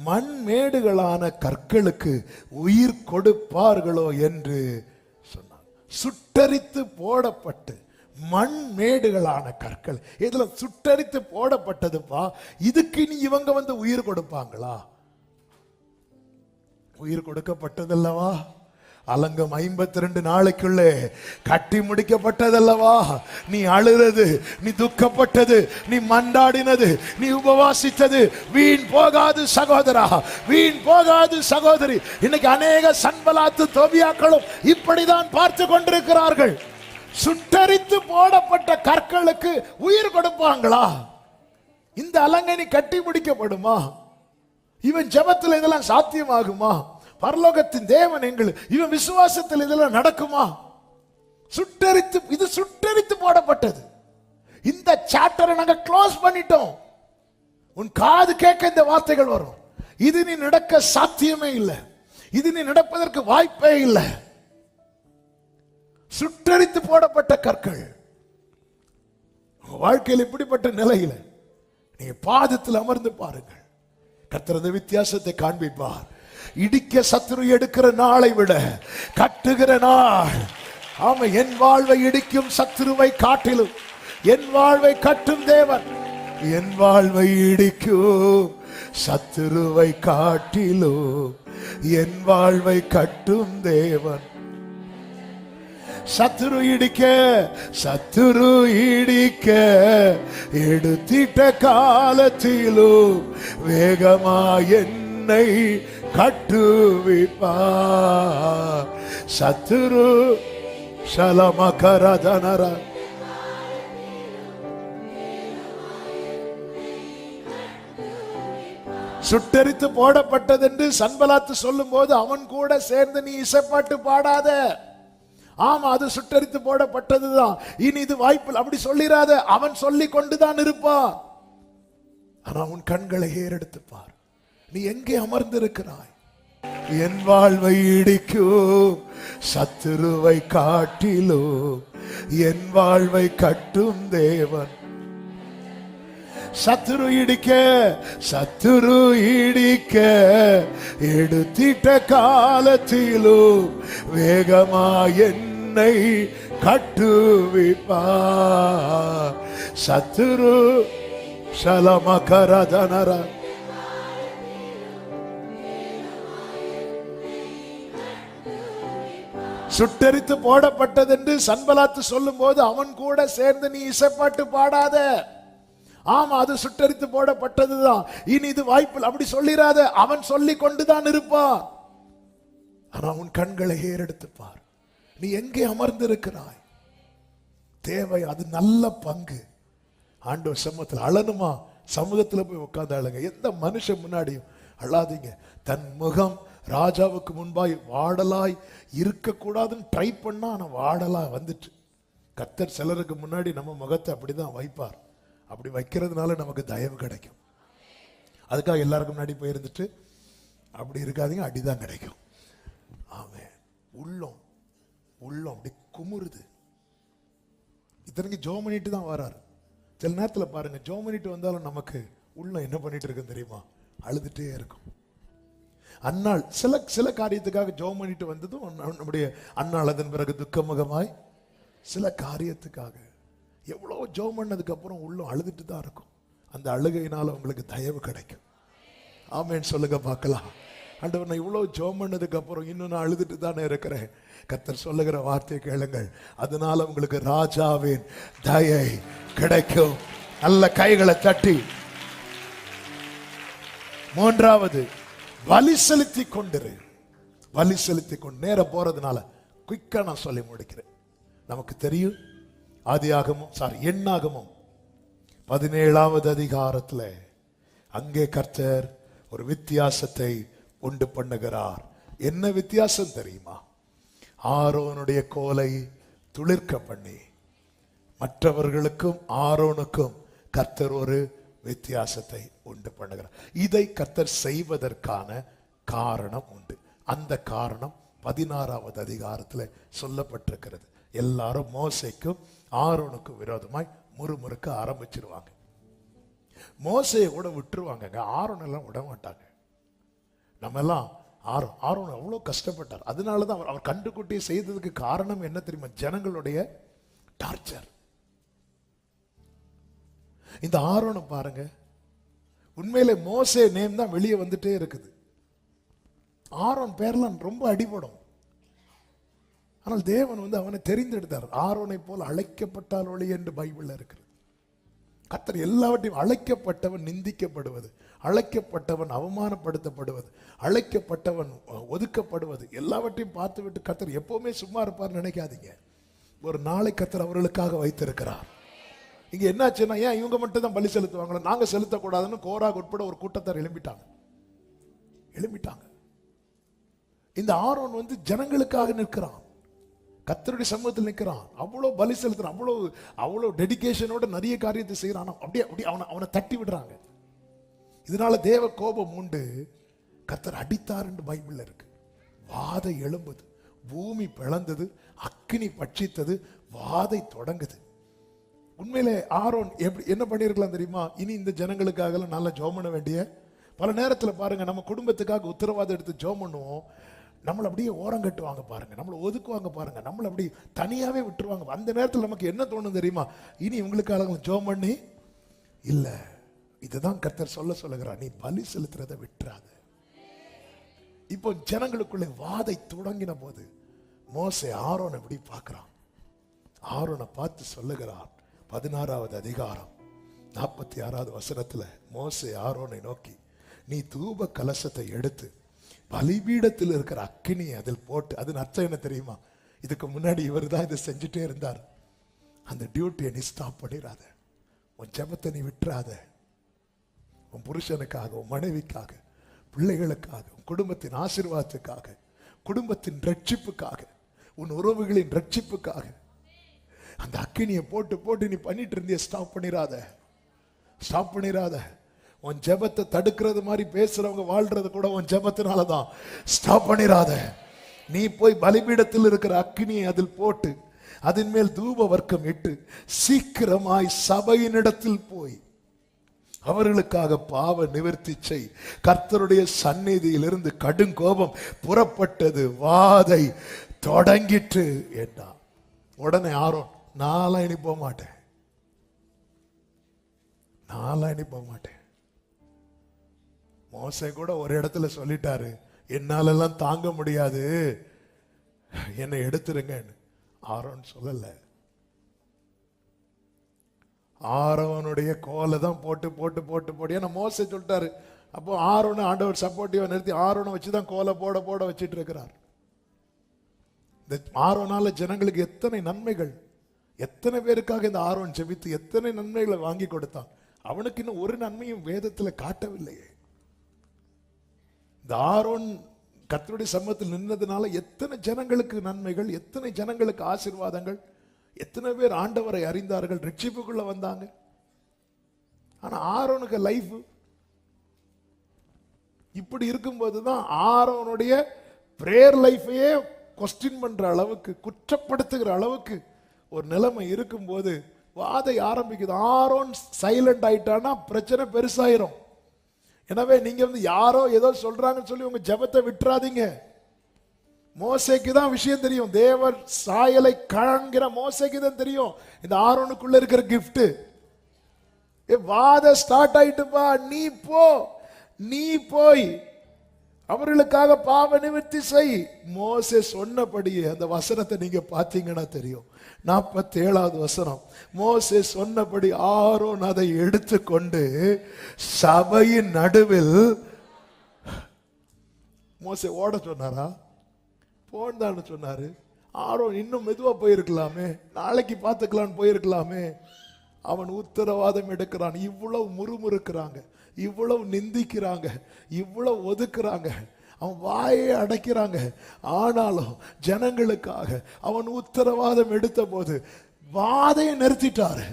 மண்மேடுகளான கற்களுக்கு உயிர் கொடுப்பார்களோ என்று சொன்னார். சுட்டரித்து போடப்பட்டு மண்மேடுகளான கற்கள். இதுல சுட்டரித்து போடப்பட்டதுப்பா. இதுக்கு நீ இவங்க உயிர் கொடுப்பாங்களா? உயிர் கொடுக்கப்பட்டதல்லவா? அலங்கம் 52 நாளைக்குள்ளே கட்டி முடிக்கப்பட்டதல்லவா? நீ அழுறது, நீ துக்கப்பட்டது, நீ மண்டாடினது, நீ உபவாசித்தது வீண் போகாது சகோதரா, வீண் போகாது சகோதரி. இன்னைக்கு அநேக சன்பலாத்து தோபியாக்களும் இப்படிதான் பார்த்து கொண்டிருக்கிறார்கள். சுட்டரித்து போடப்பட்ட கற்களுக்கு உயிர் கொடுப்பாங்களா? இந்த அலங்கை கட்டி முடிக்கப்படுமா? இவன் ஜெபத்தில் இதெல்லாம் சாத்தியமாகுமா? பரலோகத்தின் தேவன் இவன் விசுவாசத்தில் இதெல்லாம் நடக்குமா? சுட்டரித்து, இது சுட்டரித்து போடப்பட்டது. இந்த சாப்டரை நாங்க க்ளோஸ் பண்ணிட்டோம். உன் காது கேட்க இந்த வார்த்தைகள் வரும். இது நீ நடக்க சாத்தியமே இல்லை, இது நீ நடப்பதற்கு வாய்ப்பே இல்லை. சுட்டரித்து போடப்பட்ட கற்கள். வாழ்க்கையில் இப்படிப்பட்ட நிலையில நீங்க பாதத்தில் அமர்ந்து பாருங்கள். கர்த்தர் அந்த வித்தியாசத்தை காண்பிப்பார். இடிக்க சத்துரு எடுக்கிற நாளை விட கட்டுகிற நாள். ஆமா, என் வாழ்வை இடிக்கும் சத்துருவை காட்டிலும் என் வாழ்வை கட்டும் தேவன். என் வாழ்வை இடிக்கும் சத்துருவை காட்டிலும் என் வாழ்வை கட்டும் தேவன். சத்துரு இடிக்க எடுத்திட்ட காலத்திலும் வேகமா என்னை கட்டுவிப்பார். சத்துரு சலமகரதனர சுட்டரித்து போடப்பட்டது என்று சன்பலாத்து சொல்லும் போது அவன் கூட சேர்ந்து நீ இசைப்பாட்டு பாடாத. ஆமா, அது சுட்டரித்து போடப்பட்டதுதான், இனி இது வாய்ப்பு அப்படி சொல்லிராத. அவன் சொல்லி கொண்டுதான் இருப்பான். ஆனா உன் கண்களை ஏறெடுத்து பார். நீ எங்கே அமர்ந்திருக்கிறாய்? என் வாழ்வை இடிக்கும் சத்துருவை காட்டிலும் என் வாழ்வை கட்டும் தேவன். சத்துரு இடிக்க எடுத்திட்ட காலத்திலும் வேகமா என்னை கட்டுவிப்பார். சத்துரு சலமகரதனர சுட்டரித்து போடப்பட்டது என்று சன்பலாத்து சொல்லும் போது அவன் கூட சேர்ந்து நீ இசைப்பாட்டு பாடாத. ஆமா, அது சுட்டரித்து போடப்பட்டதுதான், இனி இது வாய்ப்பு அப்படி சொல்லிராத. அவன் சொல்லி கொண்டுதான் இருப்பான். ஆனா உன் கண்களை ஏறெடுத்து பார். நீ எங்கே அமர்ந்திருக்கிறாய்? தேவை, அது நல்ல பங்கு. ஆண்டவர் சமூகத்தில் அழணுமா? சமூகத்தில் போய் உட்கார்ந்து அழுங்க. எந்த மனுஷன் முன்னாடியும் அழாதீங்க. தன் முகம் ராஜாவுக்கு முன்பாய் வாடலாய் இருக்கக்கூடாதுன்னு ட்ரை பண்ணா, ஆனா வாடலா வந்துட்டு. கர்த்தர் சிலருக்கு முன்னாடி நம்ம முகத்தை அப்படிதான் வைப்பார். அப்படி வைக்கிறதுனால நமக்கு தயவு கிடைக்கும். அதுக்காக எல்லாருக்கும் முன்னாடி போயிருந்துட்டு அப்படி இருக்காதீங்க, அடிதான் கிடைக்கும். ஆமென். உள்ளம் அப்படி குமுறுது. இத்தனைக்கு ஜோம் பண்ணிட்டு தான் வராரு. சில நேரத்தில் பாருங்க, ஜோம் பண்ணிட்டு வந்தாலும் நமக்கு உள்ளம் என்ன பண்ணிட்டு இருக்குன்னு தெரியுமா? அழுதுட்டே இருக்கும். அன்னாள் சில காரியத்துக்காக ஜோம் பண்ணிட்டு வந்ததும் நம்முடைய அன்னாள் அதன் பிறகு துக்கமுகமாய் சில காரியத்துக்காக எவ்வளோ ஜோம் பண்ணதுக்கு அப்புறம் உள்ளம் அழுதுட்டு தான் இருக்கும். அந்த அழுகையினால உங்களுக்கு தயவு கிடைக்கும். ஆமேன்னு சொல்லுங்க பார்க்கலாம். ஆண்டவர், நான் இவ்வளோ ஜோம் பண்ணதுக்கு அப்புறம் இன்னும் நான் அழுதுட்டு தானே இருக்கிறேன். கர்த்தர் சொல்லுகிற வார்த்தையை கேளுங்கள். அதனால உங்களுக்கு ராஜாவின் தயை கிடைக்கும். நல்ல கைகளை தட்டி. மூன்றாவது, வலி செலுத்தி கொண்டிரு. வலி செலுத்தி கொண்டு நேர போறதுனால குயிக்கா நான் சொல்லி முடிக்கிறேன். நமக்கு தெரியும், எண்ணாகமும் 17வது அதிகாரத்துல அங்கே கர்த்தர் ஒரு வித்தியாசத்தை உண்டு பண்ணுகிறார். என்ன வித்தியாசம் தெரியுமா? ஆரோனுடைய கோலை துளிர்க்க பண்ணி மற்றவர்களுக்கும் ஆரோனுக்கும் கர்த்தர் ஒரு வித்தியாசத்தை உண்டு பண்ணுகிறார். இதை கர்த்தர் செய்வதற்கான காரணம் உண்டு. அந்த காரணம் 16வது அதிகாரத்தில் சொல்லப்பட்டிருக்கிறது. எல்லாரும் மோசேக்கும் ஆரோனுக்கும் விரோதமாய் முறுமுறுக்க ஆரம்பிச்சிருவாங்க. மோசையை கூட விட்டுருவாங்க, ஆரோன் எல்லாம் விட மாட்டாங்க. நம்ம எல்லாம் ஆரோன் அவ்வளோ கஷ்டப்பட்டார். அதனாலதான் அவர் கண்டுக்குட்டியை செய்ததுக்கு காரணம் என்ன தெரியுமா? ஜனங்களுடைய டார்ச்சர். இந்த ஆரோனை பாருங்க, உண்மையிலே மோசே நேம் தான் வெளியே வந்துட்டே இருக்குது. ஆரோன் பேர்லாம் ரொம்ப அடிபடும். ஆனால் தேவன் அவனை தெரிந்தெடுத்தார். ஆரோனை போல் அழைக்கப்பட்டால் ஒளி என்று பைபிள்ல இருக்கிறது. கர்த்தர் எல்லாவற்றையும், அழைக்கப்பட்டவன் நிந்திக்கப்படுவது, அழைக்கப்பட்டவன் அவமானப்படுத்தப்படுவது, அழைக்கப்பட்டவன் ஒதுக்கப்படுவது எல்லாவற்றையும் பார்த்துவிட்டு கர்த்தர் எப்பவுமே சும்மா இருப்பார் நினைக்காதீங்க. ஒரு நாளை கர்த்தர் அவர்களுக்காக வைத்திருக்கிறார். இங்க என்னாச்சுன்னா, ஏன் இவங்க மட்டும் தான் பலி செலுத்துவாங்களா, நாங்க செலுத்தக்கூடாதுன்னு கோராக் உட்பட ஒரு கூட்டத்தார் எழும்பிட்டாங்க. இந்த ஆரோன் ஜனங்களுக்காக நிற்கிறான், கர்த்தருடைய சமூகத்தில் நிற்கிறான், அவ்வளோ பலி செலுத்துறான், அவ்வளோ டெடிகேஷனோட நிறைய காரியத்தை செய்யறான். அப்படியே அவனை தட்டி விடுறாங்க. இதனால தேவ கோபம் உண்டு. கர்த்தர் அடித்தார் என்று பைபிள்ல இருக்கு. வாதை எழும்புது, பூமி பிளந்தது, அக்கினி பட்சித்தது, வாதை தொடங்குது. உண்மையிலே ஆரோன் என்ன பண்ணிருக்கலாம் தெரியுமா? இனி இந்த ஜனங்களுக்காக நல்லா ஜெபம் பண்ண வேண்டிய, பல நேரத்தில் பாருங்க நம்ம குடும்பத்துக்காக உத்தரவாதம் எடுத்து ஜெபம் பண்ணுவோம், நம்மளை அப்படியே ஓரங்கட்டுவாங்க பாருங்க, நம்மளை ஒதுக்குவாங்க பாருங்க, நம்மளை அப்படி தனியாவே விட்டுருவாங்க. அந்த நேரத்தில் நமக்கு என்ன தோணும் தெரியுமா? இனி இவங்களுக்காக ஜெபம் பண்ணி இல்ல. இதுதான் கர்த்தர் சொல்லுகிறார், நீ பலி செலுத்துறத விட்டுறாத. இப்போ ஜனங்களுக்குள்ளே வாதை தொடங்கின போது மோசே ஆரோனை எப்படி பார்க்கிறான். ஆரோனை பார்த்து சொல்லுகிறார், 16வது அதிகாரம் 46வது வசனத்துல மோசே ஆரோனை நோக்கி, நீ தூப கலசத்தை எடுத்து பலிபீடத்தில் இருக்கிற அக்கினியை அதில் போட்டு, அது அர்த்தம் என்ன தெரியுமா? இதுக்கு முன்னாடி இவர் தான் இதை செஞ்சுட்டே இருந்தார். அந்த டியூட்டியை நீ ஸ்டாப் பண்ணிடாத, உன் ஜெபத்தை நீ விட்டுறாத. உன் புருஷனுக்காக, உன் மனைவிக்காக, பிள்ளைகளுக்காக, உன் குடும்பத்தின் ஆசீர்வாதத்துக்காக, குடும்பத்தின் ரட்சிப்புக்காக, உன் உறவுகளின் ரட்சிப்புக்காக அந்த அக்கினியை போட்டு நீ பண்ணிட்டு இருந்திய ஸ்டாப் பண்ணிராத. உன் ஜெபத்தை தடுக்கிறது மாதிரி பேசுறவங்க வாழ்றது கூட உன் ஜெபத்தினாலதான். ஸ்டாப் பண்ணிராத. நீ போய் பலிபீடத்தில் இருக்கிற அக்கினியை அதில் போட்டு அதன் மேல் தூப வர்க்கம் இட்டு சீக்கிரமாய் சபையினிடத்தில் போய் அவர்களுக்காக பாவ நிவர்த்தி செய். கர்த்தருடைய சந்நிதியிலிருந்து கடும் கோபம் புறப்பட்டது, வாதை தொடங்கிட்டு என்றான். உடனே ஆரோன், நான்லாம் இனி போக மாட்டேன். மோசே கூட ஒரு இடத்துல சொல்லிட்டாரு, என்னாலெல்லாம் தாங்க முடியாது, என்னை எடுத்துருங்கன்னு. ஆரோன் சொல்லல. ஆரோனுடைய கோலை தான் போட்டு ஏன்னா மோசே சொல்லிட்டாரு. அப்போ ஆரோனை ஆண்டவர் சப்போர்ட்டிவா நிறுத்தி ஆரோனை வச்சுதான் கோலை போட வச்சிட்டு இருக்கிறார். இந்த ஆரோனால ஜனங்களுக்கு எத்தனை நன்மைகள், எத்தனை பேருக்காக இந்த ஆரோன் ஜெபித்து எத்தனை நன்மைகளை வாங்கி கொடுத்தான். அவனுக்கு இன்னும் ஒரு நன்மையும் வேதத்துல காட்டவில்லையே. இந்த ஆரோன் கர்த்தருடைய சமூகத்தில் நின்றதுனால எத்தனை ஜனங்களுக்கு நன்மைகள், எத்தனை ஜனங்களுக்கு ஆசீர்வாதங்கள், எத்தனை பேர் ஆண்டவரை அறிந்தார்கள், ரட்சிப்புக்குள்ள வந்தாங்க. ஆனா ஆரோனுக்கு லைஃப் இப்படி இருக்கும்போதுதான் ஆரோனுடைய பிரேயர் லைஃபையே கொஸ்டின் பண்ற அளவுக்கு, குற்றப்படுத்துகிற அளவுக்கு ஒரு நிலைமை இருக்கும்போது வாதை ஆரம்பிக்குது. ஆரோன் சைலண்ட் ஆயிட்டானா பிரச்சனை பெருசாயிரும். எனவே நீங்க யாரோ ஏதோ சொல்றாங்கன்னு சொல்லி உங்க ஜெபத்தை விட்டுறாதீங்க. மோசேக்கு தான் விஷயம் தெரியும், தேவர் சாயலை காண்கிற மோசேக்கு தான் தெரியும் இந்த ஆரோனுக்குள்ள இருக்கிற கிஃப்ட். வாத ஸ்டார்ட் ஆயிட்டுப்பா, நீ போய் அவர்களுக்காக பாவ நிவர்த்தி செய். மோசே சொன்னபடியே அந்த வசனத்தை நீங்க பாத்தீங்கன்னா தெரியும். 47வது வசனம், மோசே சொன்னபடி ஆரோன் அதை எடுத்துக்கொண்டு சபையின் நடுவில், மோசே ஓட சொன்னாரா? போன்னு சொன்னாரு. ஆரோன் இன்னும் மெதுவா போயிருக்கலாமே, நாளைக்கு பார்த்துக்கலான்னு போயிருக்கலாமே. அவன் உத்தரவாதம் எடுக்கிறான். இவ்வளவு முறுமுறுக்கிறாங்க, இவ்வளவு நிந்திக்கிறாங்க, இவ்வளவு ஒதுக்குறாங்க, அவன் வாயை அடைக்கிறாங்க. ஆனாலும் ஜனங்களுக்காக அவன் உத்தரவாதம் எடுத்த போது வாதையை நிறுத்திட்டாரு.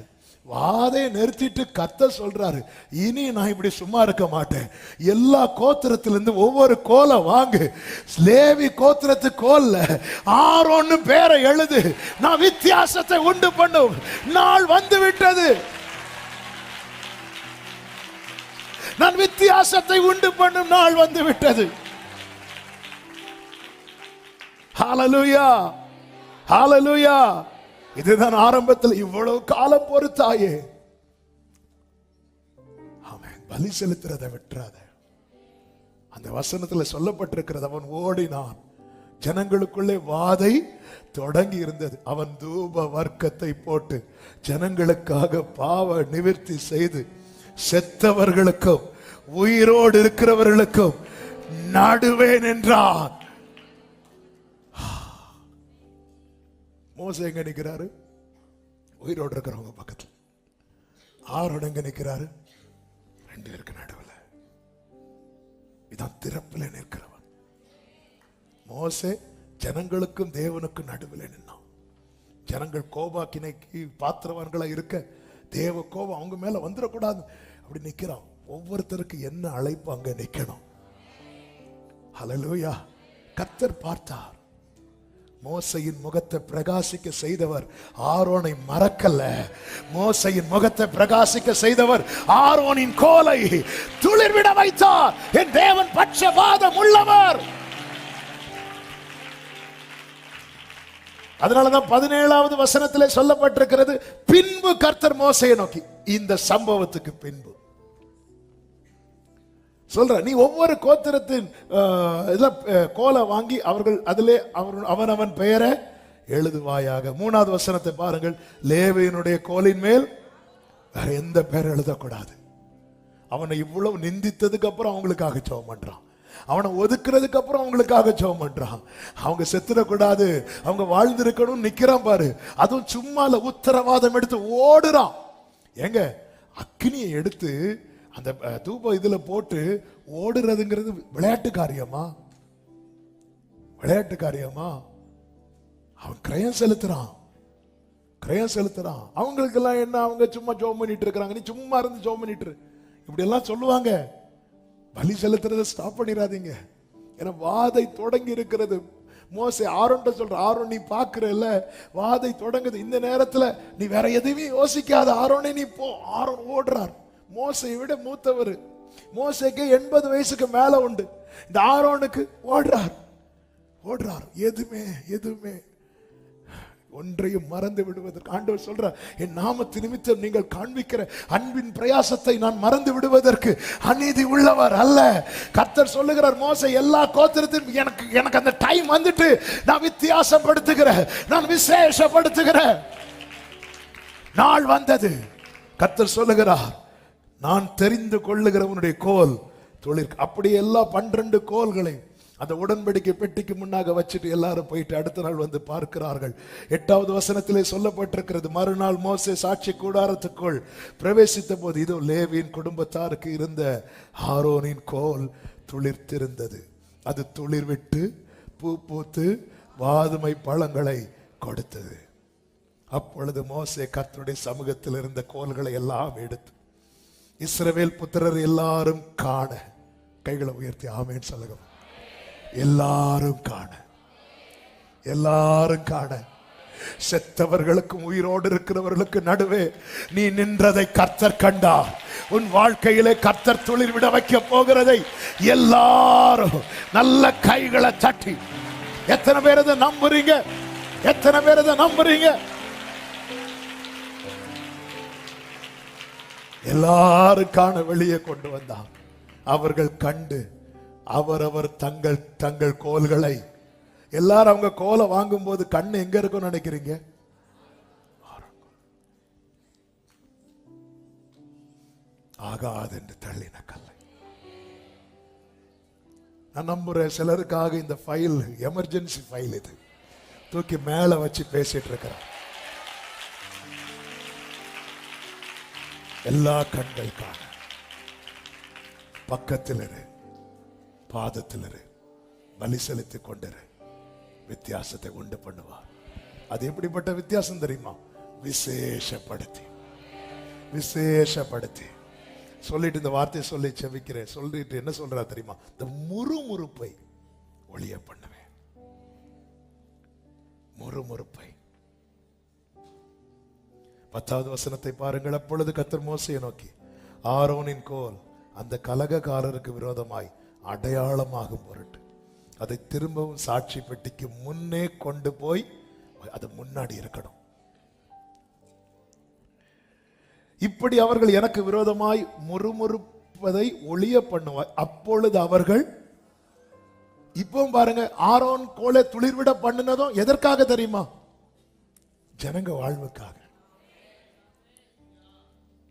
வாதையை நிறுத்திட்டு கர்த்தர் சொல்றாரு, இனி நான் இப்படி சும்மா இருக்க மாட்டேன். எல்லா கோத்திரத்திலிருந்து ஒவ்வொரு கோலை வாங்கு, லேவி கோத்திரத்து கோல்ல ஆரோன்னு பேரை எழுது, நான் வித்தியாசத்தை உண்டு பண்ணும் நாள் வந்து விட்டது. நான் வித்தியாசத்தை உண்டு பண்ணும் நாள் வந்து விட்டது. ஹல்லேலூயா, ஹல்லேலூயா. இதுதான் ஆரம்பத்தில் இவ்வளவு காலம் பொறுத்தாயே. ஆமென். பலி செலுத்துறதை விட்டுறாத. அந்த வசனத்துல சொல்லப்பட்டிருக்கிறது, அவன் ஓடினான், ஜனங்களுக்குள்ளே வாதை தொடங்கி இருந்தது. அவன் தூப வர்க்கத்தை போட்டு ஜனங்களுக்காக பாவ நிவர்த்தி செய்து செத்தவர்களுக்கும் உயிரோடு இருக்கிறவர்களுக்கும் நடுவேன் என்றான். மோசே எங்க நிற்கிறாரு? உயிரோடு இருக்கிறவங்க பக்கத்தில். ஆரோன் எங்க நிற்கிறாரு? 2 பேருக்கு நடுவில். இதான் திறப்பில் நிற்கிறவன். மோசே ஜனங்களுக்கும் தேவனுக்கும் நடுவில் நின்னான். ஜனங்கள் கோபாக்கினைக்கு பாத்திரவான்களா இருக்க தேவ கோபம் அவங்க மேல வந்துடக்கூடாது அப்படி நிக்கிறான். ஒவ்வொருத்தருக்கு என்ன அழைப்பு அங்க நிக்கணும். ஹல்லேலூயா. கர்த்தர் பார்த்தார். மோசையின் முகத்தை பிரகாசிக்க செய்தவர் ஆரோனை மறக்கல. மோசையின் முகத்தை பிரகாசிக்க செய்தவர் ஆரோனின் கோலை துளிர்விட வைத்தார். என் தேவன் பட்சபாதம் உள்ளவர். அதனாலதான் 17வது வசனத்திலே சொல்லப்பட்டிருக்கிறது, பின்பு கர்த்தர் மோசையை நோக்கி. இந்த சம்பவத்துக்கு பின்பு சொல்ற, நீ ஒவ்வொரு கோத்திரத்தின் கோலை வாங்கி அவர்கள் அதிலே அவனவன் பெயரை எழுதுவாயாக. 3வது வசனத்தை பாருங்கள். லேவியனுடைய கோலின் மேல் வேற எந்த பெயர் எழுதக்கூடாது. அவனை இவ்வளவு நிந்தித்ததுக்கு அப்புறம் அவங்களுக்காக ஜெபம் பண்றான். அவனை ஒதுக்குறதுக்கு அப்புறம் அவங்களுக்காக ஜெபம் பண்றான். அவங்க செத்துடக்கூடாது, அவங்க வாழ்ந்திருக்கணும் நிக்கிறான் பாரு. அதுவும் சும்மா உத்தரவாதம் எடுத்து ஓடுறான். எங்க அக்னியை எடுத்து அந்த தூப இதுல போட்டு ஓடுறதுங்கிறது விளையாட்டு காரியமா? விளையாட்டு காரியமா? அவன் கிரயம் செலுத்துறான். அவங்களுக்கு எல்லாம் என்ன, அவங்க சும்மா ஜெபம் பண்ணிட்டு இருக்காங்க. நீ சும்மா இருந்து ஜெபம் பண்ணிட்டு இப்படி எல்லாம் சொல்லுவாங்க. பலி செலுத்துறதை ஸ்டாப் பண்ணிடாதீங்க. ஏன்னா வாதை தொடங்கி இருக்கிறது. மோசே ஆரோன்ட்ட சொல்ற, ஆரோன் நீ பாக்குறல்ல வாதை தொடங்குது, இந்த நேரத்துல நீ வேற எதுவுமே யோசிக்காத, ஆரோனே நீ போ. ஆரோன் ஓடுறார். மோசையை விட மூத்தவர். மோசைக்கு 80 வயசுக்கு மேல உண்டு. இந்த ஆரோனுக்கு ஓடுறார். எதுவுமே ஒன்றையும் மறந்து விடுவதற்கு ஆண்டவர் சொல்றார், என் நாமத்து நிமித்தம் நீங்கள் காண்பிக்கிற அன்பின் பிரயாசத்தை நான் மறந்து விடுவதற்கு அநீதி உள்ளவர் அல்ல. கர்த்தர் சொல்லுகிறார், மோசே எல்லா கோத்திரத்திலும் எனக்கு அந்த டைம் வந்துட்டு நான் வித்தியாசப்படுத்துகிறேன், நான் விசேஷப்படுத்துகிறேன் நாள் வந்தது. கர்த்தர் சொல்லுகிறார், நான் தெரிந்து கொள்ளுகிற உன்னுடைய கோல் தொழில். அப்படி எல்லா 12 கோல்களை அந்த உடன்படிக்கை பெட்டிக்கு முன்னாக வச்சுட்டு எல்லாரும் போயிட்டு அடுத்த நாள் வந்து பார்க்கிறார்கள். 8வது வசனத்திலே சொல்லப்பட்டிருக்கிறது, மறுநாள் மோசே சாட்சி கூடாரத்துக்குள் பிரவேசித்த போது இதோ லேவியின் குடும்பத்தாருக்கு இருந்த ஆரோனின் கோல் துளிர்த்திருந்தது. அது துளிர்விட்டு பூ பூத்து வாதுமை பழங்களை கொடுத்தது. அப்பொழுது மோசே கர்த்தருடைய சமூகத்தில் இருந்த கோல்களை எல்லாம் எடுத்து இஸ்ரவேல் புத்திரர் எல்லாரும் காண, கைகளை உயர்த்தி ஆமென் சொல்லுங்க. எல்லாரும் காண செத்தவர்களுக்கும் உயிரோடு இருக்கிறவர்களுக்கு நடுவே நீ நின்றதை கர்த்தர் கண்டார். உன் வாழ்க்கையிலே கர்த்தர் துளிர் விட வைக்க போகிறதை எல்லாரும் நல்ல கைகளை தட்டி, எத்தனை பேர் இதை நம்புறீங்க? எத்தனை பேர் இதை நம்புறீங்க? எல்லாரும் காண வெளியே கொண்டு வந்தார். அவர்கள் கண்டு அவரவர் தங்கள் கோல்களை, எல்லாரும் அவங்க கோலை வாங்கும் போது கண்ணு எங்க இருக்கும் நினைக்கிறீங்க? ஆகாது என்று தள்ளின கல்லை. நான் நம்புறேன் சிலருக்காக இந்த ஃபைல் எமர்ஜென்சி ஃபைல், இது தூக்கி மேல வச்சு பேசிட்டு இருக்கிறேன். எல்லா கண்கள் காண, பக்கத்தில் இரு, பாதத்தில் இரு, பலி செலுத்திக் கொண்டிரு, வித்தியாசத்தை உண்டு பண்ணுவார். அது எப்படிப்பட்ட வித்தியாசம் தெரியுமா? விசேஷப்படுத்தி சொல்லிட்டு, இந்த வார்த்தையை சொல்லி செவிக்கிறேன். சொல்லிட்டு என்ன சொல்றா தெரியுமா? இந்த முறுமுறுப்பை ஒளிய பண்ணுவேன். முறுமுறுப்பை. 10வது வசனத்தை பாருங்கள். அப்பொழுது கர்த்தர் மோசேயை நோக்கி, ஆரோனின் கோல் அந்த கலகக்காரருக்கு விரோதமாய் அடையாளமாகும் பொருட்டு அதை திரும்பவும் சாட்சி பெட்டிக்கு முன்னே கொண்டு போய் அது முன்னாடி இருக்கணும். இப்படி அவர்கள் எனக்கு விரோதமாய் முறுமுறுப்பதை ஒளிய பண்ணுவார். அப்பொழுது அவர்கள் இப்போ பாருங்க, ஆரோன் கோலை துளிர்விட பண்ணினதும் எதற்காக தெரியுமா? ஜனங்க வாழ்வுக்காக.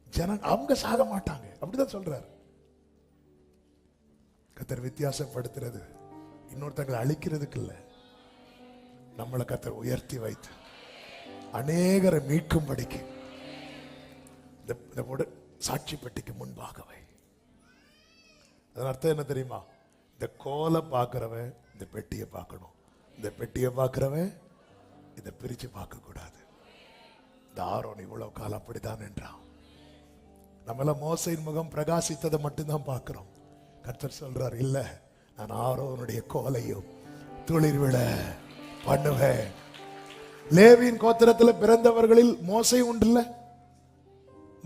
ஜனங்க அவங்க சாக மாட்டாங்க, அப்படிதான் சொல்றாரு. கர்த்தர் வித்தியாசப்படுத்துறது இன்னொருத்தங்களை அழிக்கிறதுக்கு இல்ல, நம்மளை கர்த்தர் உயர்த்தி வைத்து அநேகரை மீட்கும்படிக்கு இந்த சாட்சி பெட்டிக்கு முன்பாகவே. அதன் அர்த்தம் என்ன தெரியுமா? இந்த கோலை பார்க்கிறவன் இந்த பெட்டியை பார்க்கணும், இந்த பெட்டியை பார்க்கிறவன் இதை பிரிச்சு பார்க்க கூடாது. இந்த ஆரோன் இவ்வளவு காலம் அப்படித்தான் என்றான். நம்மள மோசையின் முகம் பிரகாசித்ததை மட்டும்தான் பார்க்கிறோம். கர்த்தர் சொல்றார், இல்ல, நான் ஆரோனுடைய கோலையும் துளிர்விட பண்ணுவேன். லேவியின் கோத்திரத்தில் பிறந்தவர்களில் மோசை உண்டுல்ல,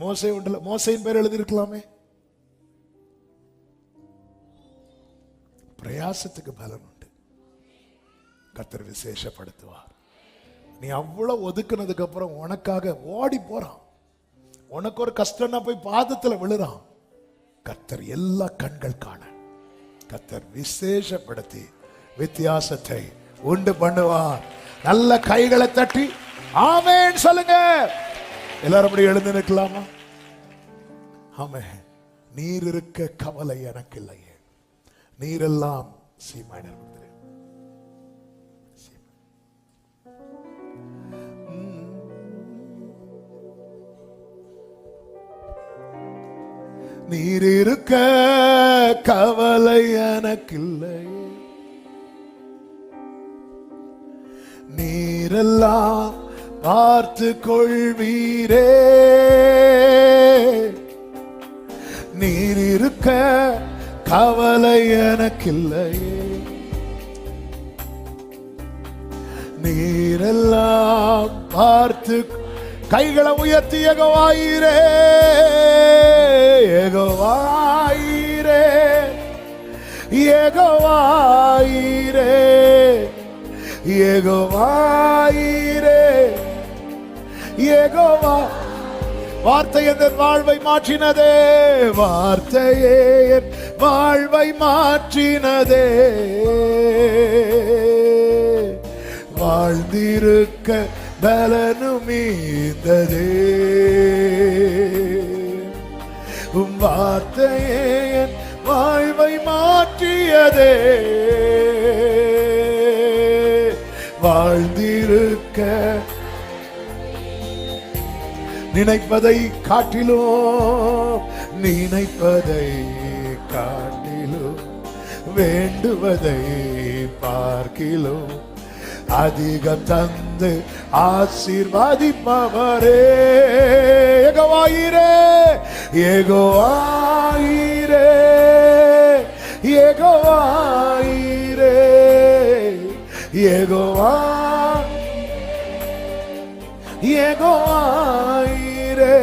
மோசை உண்டுல்ல, மோசையின் பேர் எழுதியிருக்கலாமே. பிரயாசத்துக்கு பலன் உண்டு, கர்த்தர் விசேஷப்படுத்துவார். நீ அவ்வளவு ஒதுக்குனதுக்கு அப்புறம் உனக்காக ஓடி போறான், உனக்கு ஒரு கஷ்டம்னா போய் பாதத்துல விழுறான். கர்த்தர் எல்லா கண்கள் காண கர்த்தர் விசேஷப்படுத்தி வித்தியாசத்தை உண்டு பண்ணுவார். நல்ல கைகளை தட்டி ஆமென் சொல்லுங்க. எல்லாரும் அப்படி எழுந்து நிற்கலாமா? ஆமென். நீர் இருக்க கவலை எனக்கு இல்லையே, நீரெல்லாம் சீமாயினர். நீர் இருக்க கவலை எனக்கில்லை, நீரெல்லாம் பார்த்து கொள்வீரே. நீர் இருக்க கவலை எனக்கில்லையே, நீரெல்லாம் பார்த்து. கைகளை உயர்த்தி யெகோவாயிரே, யெகோவாயிரே, யெகோவாயிரே, யெகோவாயிரே, யெகோவா. வார்த்தை என் வாழ்வை மாற்றினதே, வார்த்தையே என் வாழ்வை மாற்றினதே. வாழ்ந்திருக்க பலனும் மீந்ததே, உம் வார்த்தையே என் வாழ்வை மாற்றியதே. வாழ்ந்திருக்க நினைப்பதை காட்டிலும், நினைப்பதை காட்டிலும், வேண்டுவதை பார்க்கிலும் அதிகம் தந்து ஆசீர்வதிப்பவரே. யெகோவாயிரே, யெகோவாயிரே, யெகோவாயிரே, யெகோவா, யெகோவாயிரே.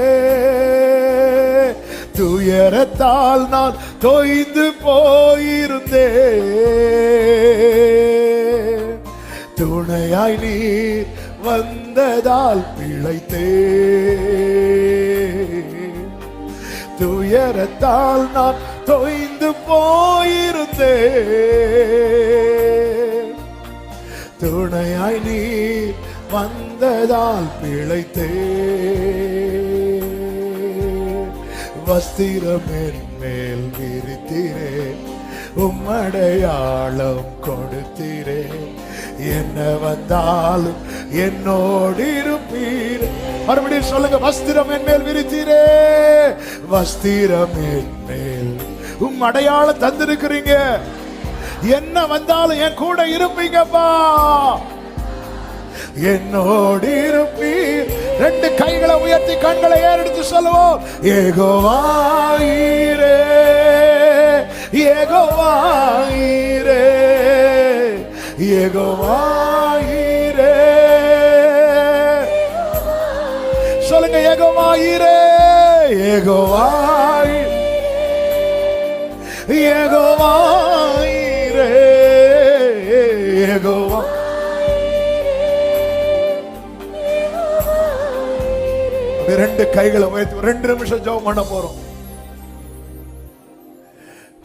துயரத்தால் நான் தொய்ந்து போயிருந்தேன், துணையாய் நீர் வந்ததால் பிழைத்தே. துயரத்தால் நான் தொய்ந்து போயிருந்தேன், துணையாய் நீர் வந்ததால் பிழைத்தே. வஸ்திரம் என் மேல் விரித்தீரே, உம்மடையாளம் கொடுத்தீரே. என்ன வந்தாலும் என்னோடு இருப்பீர். மறுபடியும் சொல்லுங்க, வஸ்திரம் என் மேல் விரித்தீரே, வஸ்திரம் என் மேல் உம் அடையாளம் தந்திருக்கிறீங்க. என்ன வந்தாலும் என் கூட இருப்பீங்கப்பா, என்னோடு இருப்பீர். ரெண்டு கைகளை உயர்த்தி கண்களை ஏறெடுத்து சொல்லுவோம், யெகோவாயிரே, யெகோவாயிரே, யெகோவாயிரே. சொல்லுங்க, யெகோவாயிரே, யெகோவாயிரே, யெகோவாயிரே, யெகோவா. ரெண்டு கைகளை உயர்த்தி 2 நிமிஷம் ஜெபம் பண்ண போறோம்.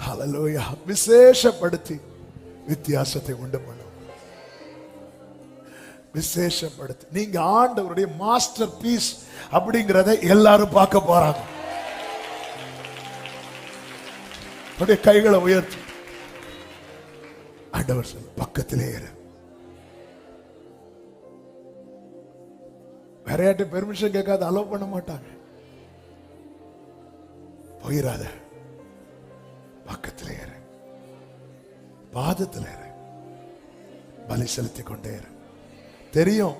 ஹல்லேலூயா. விசேஷப்படுத்தி வித்தியாசத்தை உண்டு பண்ணும். விசேஷப்படுத்து. நீங்க ஆண்டவருடைய மாஸ்டர் பீஸ் அப்படிங்கிறத எல்லாரும் பார்க்க போறாங்க. கைகளை உயர்த்தி ஆண்டவர் சொல்ல பக்கத்திலே இரு. வேற யார்ட்ட பெர்மிஷன் கேட்காத அலோவ் பண்ண மாட்டாங்க. போயிடாத, பக்கத்திலே இரு, பாதத்திலே இரு, பலி செலுத்தி கொண்டே இரு. தெரியும்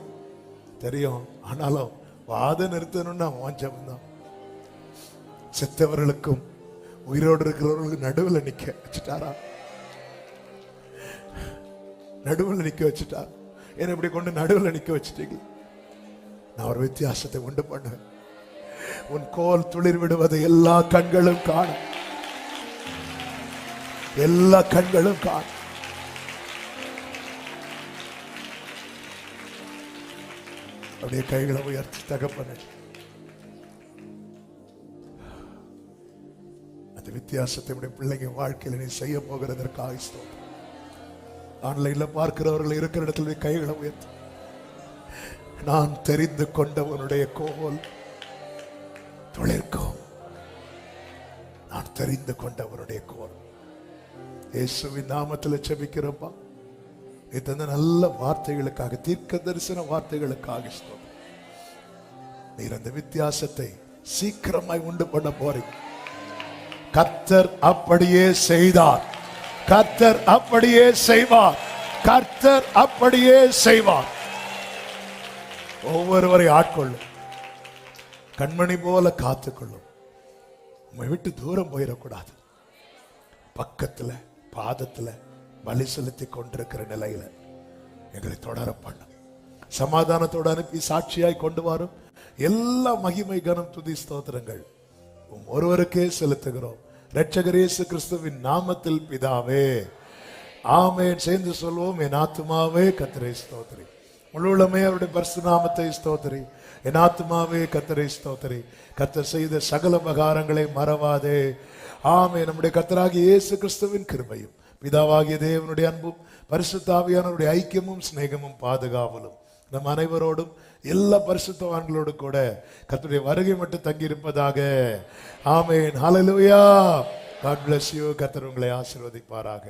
தெரியும், ஆனாலும் வாத நிறுத்தணும்னா வாஞ்சம் தான். செத்தவர்களுக்கும் உயிரோடு இருக்கிறவர்களுக்கு நடுவில் நிக்க வச்சுட்டாரா? நடுவில் நிக்க வச்சுட்டா. என்ன இப்படி கொண்டு நடுவில் நிக்க வச்சுட்டீங்க. நான் ஒரு வித்தியாசத்தை உண்டு பண்ணுவேன். உன் கோல் துளிர் விடுவதை எல்லா கண்களும் காணும். எல்லா கண்களும் காணும். அப்படியே கைகளை உயர்த்தி தகப்பன அந்த வித்தியாசத்தை உடைய பிள்ளைங்க வாழ்க்கையில் நீ செய்ய போகிறதற்காக ஸ்தோத்திரம். ஆன்லைன்ல பார்க்கிறவர்கள் இருக்கிற இடத்துல கைகளை உயர்த்தி, நான் தெரிந்து கொண்டவனுடைய கோல் துளிர்க்கும். நான் தெரிந்து கொண்டவனுடைய கோல். இயேசுவின் நாமத்தில் ஜெபிக்கிறப்பா. இந்த நல்ல வார்த்தைகளுக்காக, தீர்க்க தரிசன வார்த்தைகளுக்காக நீர் அந்த வித்தியாசத்தை சீக்கிரமாய் உண்டு பண்ண போறீங்க. கர்த்தர் அப்படியே செய்தார். கர்த்தர் அப்படியே செய்வார். கர்த்தர் அப்படியே செய்வார். ஒவ்வொருவரை ஆட்கொள்ளும். கண்மணி போல காத்துக்கொள்ளும். உம்மை விட்டு தூரம் போயிடக்கூடாது. பக்கத்துல பாதத்துல பலி செலுத்தி கொண்டிருக்கிற நிலையில எங்களை தொடர பண்ணும். சமாதானத்தோடு அனுப்பி சாட்சியாய் கொண்டு வரும். எல்லா மகிமை கனம் துதி ஸ்தோத்திரங்கள் ஒருவருக்கே செலுத்துகிறோம். இரட்சகர் இயேசு கிறிஸ்துவின் நாமத்தில் பிதாவே, ஆமென். சேர்ந்து சொல்வோம். என் ஆத்துமாவே கர்த்தரை ஸ்தோத்திரி, முழுவதுமே அவருடைய பரிசுத்த நாமத்தை ஸ்தோத்திரி. என் ஆத்துமாவே கர்த்தரை ஸ்தோத்திரி. கர்த்தர் செய்த சகல உபகாரங்களை மறவாதே. ஆமென். நம்முடைய கர்த்தராகிய இயேசு கிறிஸ்துவின் கிருபையும் பிதாவாகிய தேவனுடைய அன்பும் பரிசுத்த ஆவியானவருடைய ஐக்கியமும் சிநேகமும் பாதுகாவலும் நம் அனைவரோடும் எல்லா பரிசுத்தவான்களோடு கூட கர்த்தருடைய வருகை மட்டும் தங்கி இருப்பதாக. ஆமென். ஹல்லேலூயா. God bless you. கர்த்தர் உங்களை ஆசீர்வதிப்பாராக.